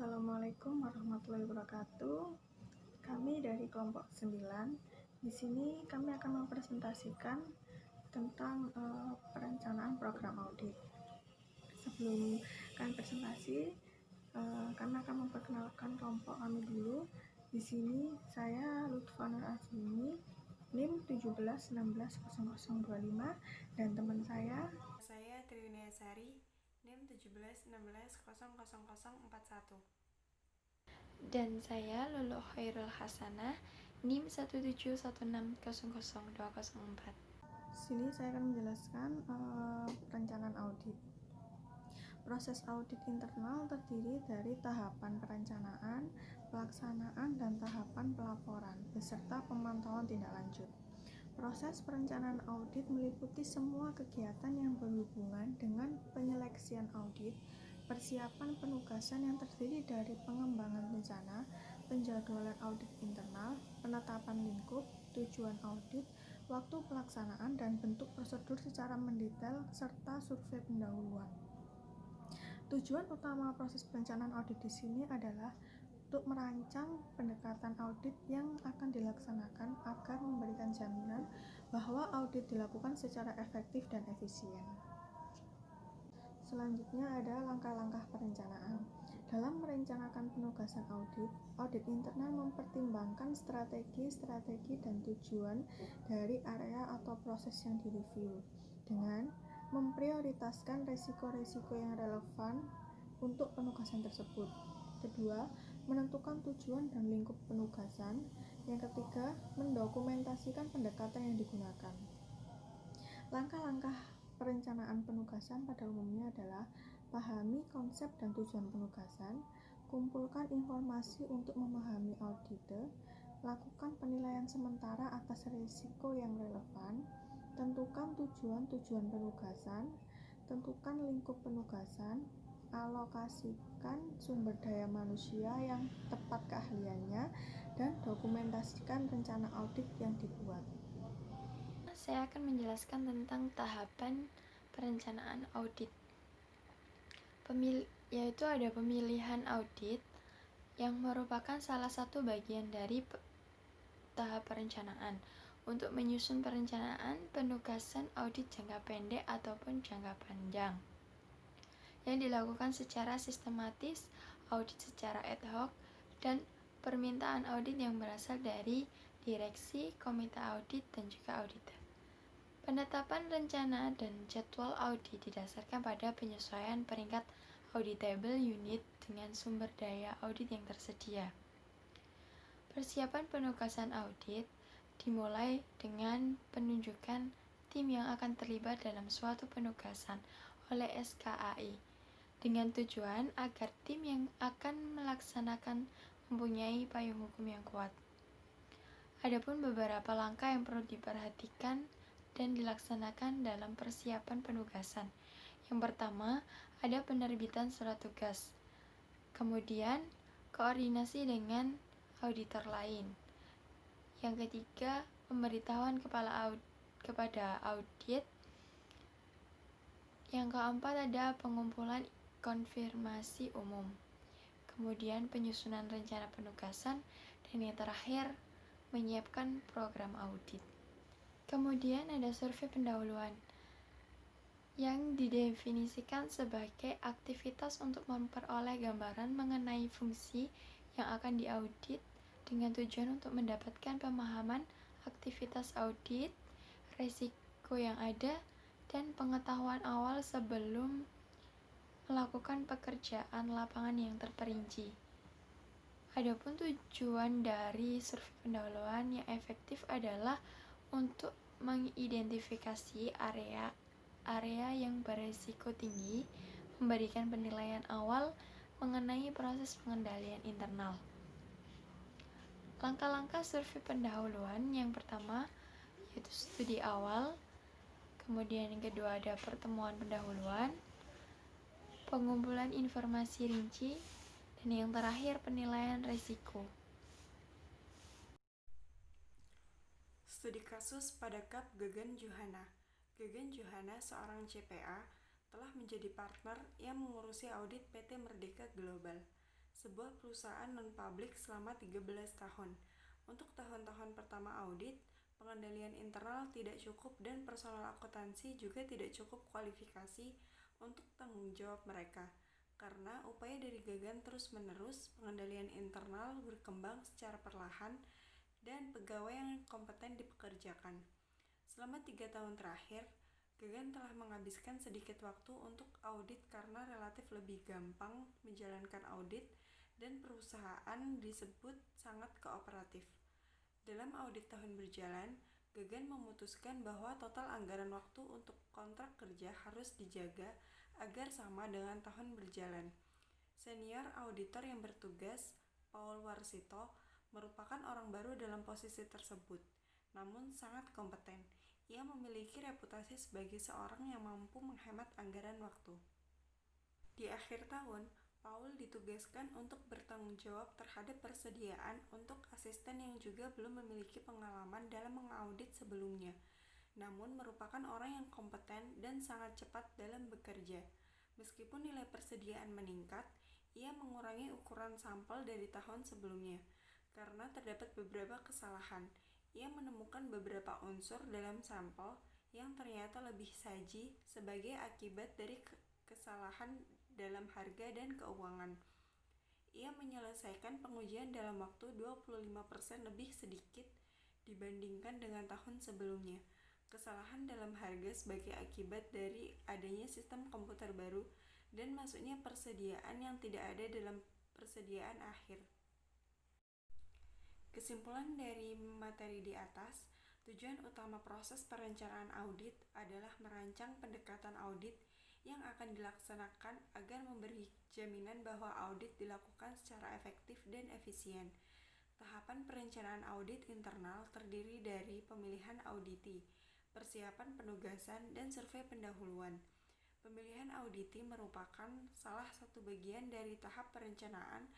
Assalamualaikum warahmatullahi wabarakatuh. Kami dari kelompok 9. Di sini kami akan mempresentasikan tentang perencanaan program audit. Sebelum kami presentasi, kami akan memperkenalkan kelompok kami dulu. Di sini saya Lutfa Nur Azmi, NIM 17160025, dan teman saya Triuniasari, NIM 1716000041. Dan saya Lulu Khairul Hasanah, NIM 171600204. Sini saya akan menjelaskan perencanaan audit. Proses audit internal terdiri dari tahapan perencanaan, pelaksanaan, dan tahapan pelaporan, beserta pemantauan tindak lanjut. Proses perencanaan audit meliputi semua kegiatan yang berhubungan dengan penyeleksian audit, persiapan penugasan yang terdiri dari pengembangan rencana, penjadwalan audit internal, penetapan lingkup, tujuan audit, waktu pelaksanaan, dan bentuk prosedur secara mendetail, serta survei pendahuluan. Tujuan utama proses perencanaan audit di sini adalah untuk merancang pendekatan audit yang akan dilaksanakan agar memberikan jaminan bahwa audit dilakukan secara efektif dan efisien. Selanjutnya ada langkah-langkah perencanaan. Dalam merencanakan penugasan audit internal mempertimbangkan strategi, dan tujuan dari area atau proses yang direview dengan memprioritaskan risiko-risiko yang relevan untuk penugasan tersebut. Kedua, menentukan tujuan dan lingkup penugasan. Yang ketiga, mendokumentasikan pendekatan yang digunakan. Langkah-langkah perencanaan penugasan pada umumnya adalah pahami konsep dan tujuan penugasan, kumpulkan informasi untuk memahami audite, lakukan penilaian sementara atas risiko yang relevan, tentukan tujuan penugasan, tentukan lingkup penugasan, alokasikan sumber daya manusia yang tepat keahliannya, dan dokumentasikan rencana audit yang dibuat. Saya akan menjelaskan tentang tahapan perencanaan audit. Yaitu ada pemilihan audit yang merupakan salah satu bagian dari tahap perencanaan untuk menyusun perencanaan penugasan audit jangka pendek ataupun jangka panjang yang dilakukan secara sistematis, audit secara ad hoc, dan permintaan audit yang berasal dari direksi, komite audit, dan juga auditor. Penetapan rencana dan jadwal audit didasarkan pada penyesuaian peringkat auditable unit dengan sumber daya audit yang tersedia. Persiapan penugasan audit dimulai dengan penunjukan tim yang akan terlibat dalam suatu penugasan oleh SKAI dengan tujuan agar tim yang akan melaksanakan mempunyai payung hukum yang kuat. Adapun beberapa langkah yang perlu diperhatikan dan dilaksanakan dalam persiapan penugasan. Yang pertama, ada penerbitan surat tugas. Kemudian, koordinasi dengan auditor lain. Yang ketiga, pemberitahuan kepada audit. Yang keempat, ada pengumpulan konfirmasi umum. Kemudian penyusunan rencana penugasan, dan yang terakhir menyiapkan program audit. Kemudian ada survei pendahuluan yang didefinisikan sebagai aktivitas untuk memperoleh gambaran mengenai fungsi yang akan diaudit dengan tujuan untuk mendapatkan pemahaman aktivitas audit, risiko yang ada, dan pengetahuan awal sebelum melakukan pekerjaan lapangan yang terperinci. Adapun tujuan dari survei pendahuluan yang efektif adalah untuk mengidentifikasi area yang berisiko tinggi, memberikan penilaian awal mengenai proses pengendalian internal. Langkah-langkah survei pendahuluan yang pertama yaitu studi awal, kemudian yang kedua ada pertemuan pendahuluan, pengumpulan informasi rinci, dan yang terakhir penilaian risiko. Studi kasus pada KAP Gegen Juhana. Gegen Juhana, seorang CPA, telah menjadi partner yang mengurusi audit PT Merdeka Global. sebuah perusahaan non-publik selama 13 tahun. Untuk tahun-tahun pertama audit, pengendalian internal tidak cukup dan personal akuntansi juga tidak cukup kualifikasi untuk tanggung jawab mereka. Karena upaya dari Gagan terus-menerus, pengendalian internal berkembang secara perlahan dan pegawai yang kompeten dipekerjakan. Selama 3 tahun terakhir, Gagan telah menghabiskan sedikit waktu untuk audit karena relatif lebih gampang menjalankan audit dan perusahaan disebut sangat kooperatif. Dalam audit tahun berjalan, Gagan memutuskan bahwa total anggaran waktu untuk kontrak kerja harus dijaga agar sama dengan tahun berjalan. Senior auditor yang bertugas, Paul Warsito, merupakan orang baru dalam posisi tersebut, namun sangat kompeten. Ia memiliki reputasi sebagai seorang yang mampu menghemat anggaran waktu. Di akhir tahun, Paul ditugaskan untuk bertanggung jawab terhadap persediaan untuk asisten yang juga belum memiliki pengalaman dalam mengaudit sebelumnya, namun merupakan orang yang kompeten dan sangat cepat dalam bekerja. Meskipun nilai persediaan meningkat, ia mengurangi ukuran sampel dari tahun sebelumnya. Karena terdapat beberapa kesalahan, ia menemukan beberapa unsur dalam sampel yang ternyata lebih saji sebagai akibat dari kesalahan dalam harga dan keuangan. Ia menyelesaikan pengujian dalam waktu 25% lebih sedikit dibandingkan dengan tahun sebelumnya. Kesalahan dalam harga sebagai akibat dari adanya sistem komputer baru dan masuknya persediaan yang tidak ada dalam persediaan akhir. Kesimpulan dari materi di atas, tujuan utama proses perencanaan audit adalah merancang pendekatan audit yang akan dilaksanakan agar memberi jaminan bahwa audit dilakukan secara efektif dan efisien. Tahapan perencanaan audit internal terdiri dari pemilihan auditi, persiapan penugasan, dan survei pendahuluan. Pemilihan auditi merupakan salah satu bagian dari tahap perencanaan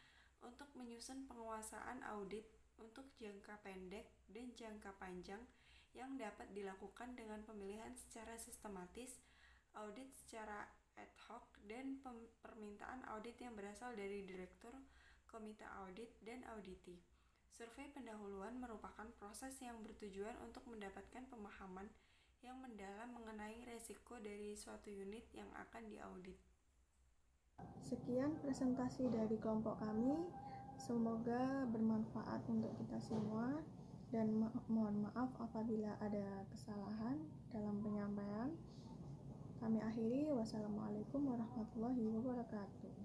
untuk menyusun penguasaan audit untuk jangka pendek dan jangka panjang yang dapat dilakukan dengan pemilihan secara sistematis, audit secara ad hoc, dan permintaan audit yang berasal dari direktur, komite audit, dan auditi. Survei pendahuluan merupakan proses yang bertujuan untuk mendapatkan pemahaman yang mendalam mengenai resiko dari suatu unit yang akan diaudit. Sekian presentasi dari kelompok kami. Semoga bermanfaat untuk kita semua dan mohon maaf apabila ada kesalahan dalam penyampaian. Kami akhiri. Wassalamualaikum warahmatullahi wabarakatuh.